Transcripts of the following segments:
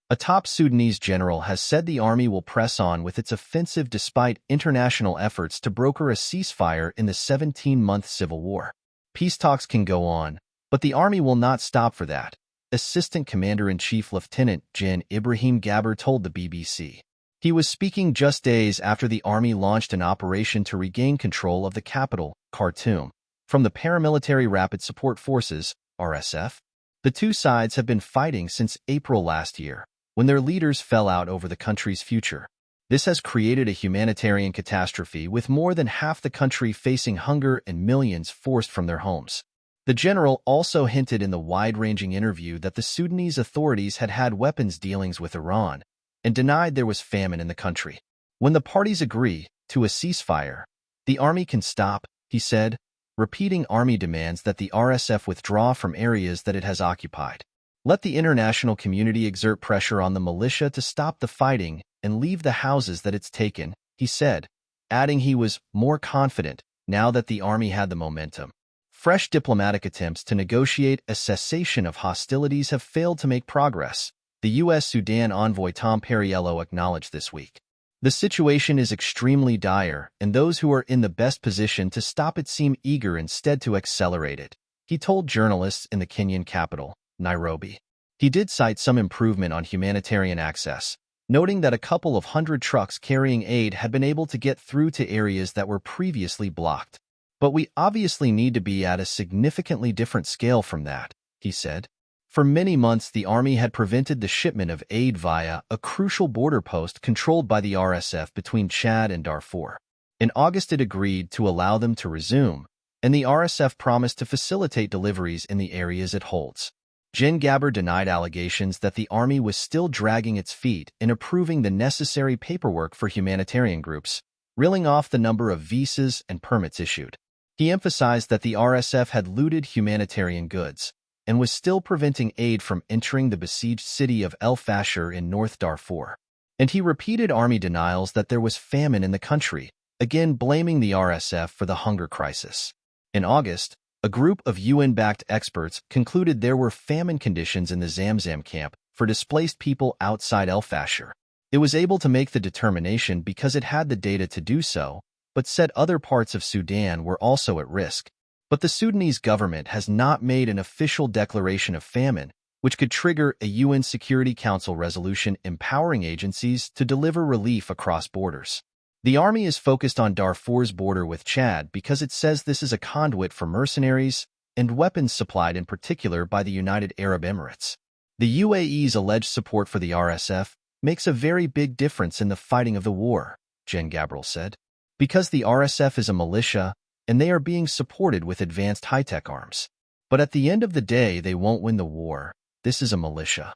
A top Sudanese general has said the army will press on with its offensive despite international efforts to broker a ceasefire in the 17-month civil war. Peace talks can go on, but the army will not stop for that, Assistant Commander-in-Chief Lieutenant Gen. Ibrahim Gabor told the BBC. He was speaking just days after the army launched an operation to regain control of the capital, Khartoum, from the Paramilitary Rapid Support Forces, RSF. The two sides have been fighting since April last year, when their leaders fell out over the country's future. This has created a humanitarian catastrophe with more than half the country facing hunger and millions forced from their homes. The general also hinted in the wide-ranging interview that the Sudanese authorities had had weapons dealings with Iran and denied there was famine in the country. When the parties agree to a ceasefire, the army can stop, he said, repeating army demands that the RSF withdraw from areas that it has occupied. Let the international community exert pressure on the militia to stop the fighting and leave the houses that it's taken, he said, adding he was more confident now that the army had the momentum. Fresh diplomatic attempts to negotiate a cessation of hostilities have failed to make progress, the U.S. Sudan envoy Tom Perriello acknowledged this week. The situation is extremely dire, and those who are in the best position to stop it seem eager instead to accelerate it, he told journalists in the Kenyan capital, Nairobi. He did cite some improvement on humanitarian access, noting that a couple of hundred trucks carrying aid had been able to get through to areas that were previously blocked. But we obviously need to be at a significantly different scale from that, he said. For many months, the army had prevented the shipment of aid via a crucial border post controlled by the RSF between Chad and Darfur. In August, it agreed to allow them to resume, and the RSF promised to facilitate deliveries in the areas it holds. Gen. Gabor denied allegations that the army was still dragging its feet in approving the necessary paperwork for humanitarian groups, reeling off the number of visas and permits issued. He emphasized that the RSF had looted humanitarian goods and was still preventing aid from entering the besieged city of El Fasher in North Darfur. And he repeated army denials that there was famine in the country, again blaming the RSF for the hunger crisis. In August, a group of UN-backed experts concluded there were famine conditions in the Zamzam camp for displaced people outside El Fasher. It was able to make the determination because it had the data to do so, but said other parts of Sudan were also at risk. But the Sudanese government has not made an official declaration of famine, which could trigger a UN Security Council resolution empowering agencies to deliver relief across borders. The army is focused on Darfur's border with Chad because it says this is a conduit for mercenaries and weapons supplied in particular by the United Arab Emirates. The UAE's alleged support for the RSF makes a very big difference in the fighting of the war, Gen. Gabriel said, because the RSF is a militia and they are being supported with advanced high-tech arms. But at the end of the day, they won't win the war. This is a militia.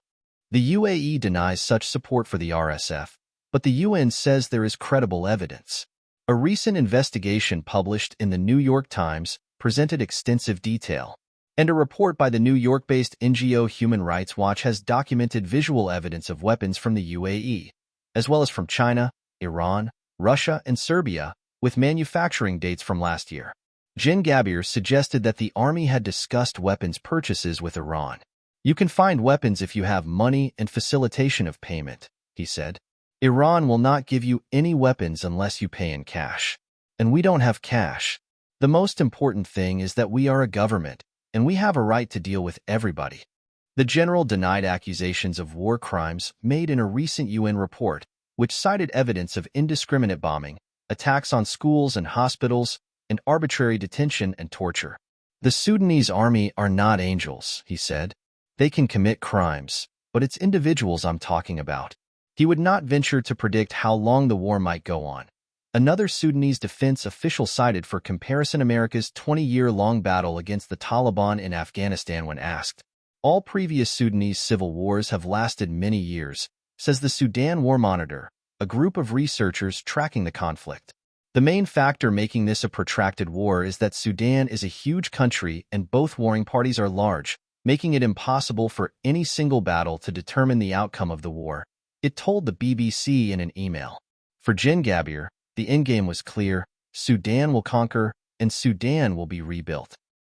The UAE denies such support for the RSF, but the UN says there is credible evidence. A recent investigation published in the New York Times presented extensive detail, and a report by the New York-based NGO Human Rights Watch has documented visual evidence of weapons from the UAE, as well as from China, Iran, Russia, and Serbia, with manufacturing dates from last year. Gen. Gabir suggested that the army had discussed weapons purchases with Iran. You can find weapons if you have money and facilitation of payment, he said. Iran will not give you any weapons unless you pay in cash. And we don't have cash. The most important thing is that we are a government, and we have a right to deal with everybody. The general denied accusations of war crimes made in a recent UN report, which cited evidence of indiscriminate bombing, attacks on schools and hospitals, and arbitrary detention and torture. The Sudanese army are not angels, he said. They can commit crimes, but it's individuals I'm talking about. He would not venture to predict how long the war might go on. Another Sudanese defense official cited for comparison America's 20-year-long battle against the Taliban in Afghanistan when asked. All previous Sudanese civil wars have lasted many years, says the Sudan War Monitor, a group of researchers tracking the conflict. The main factor making this a protracted war is that Sudan is a huge country and both warring parties are large, making it impossible for any single battle to determine the outcome of the war, it told the BBC in an email. For Gen. Gabir, the endgame was clear: Sudan will conquer, and Sudan will be rebuilt.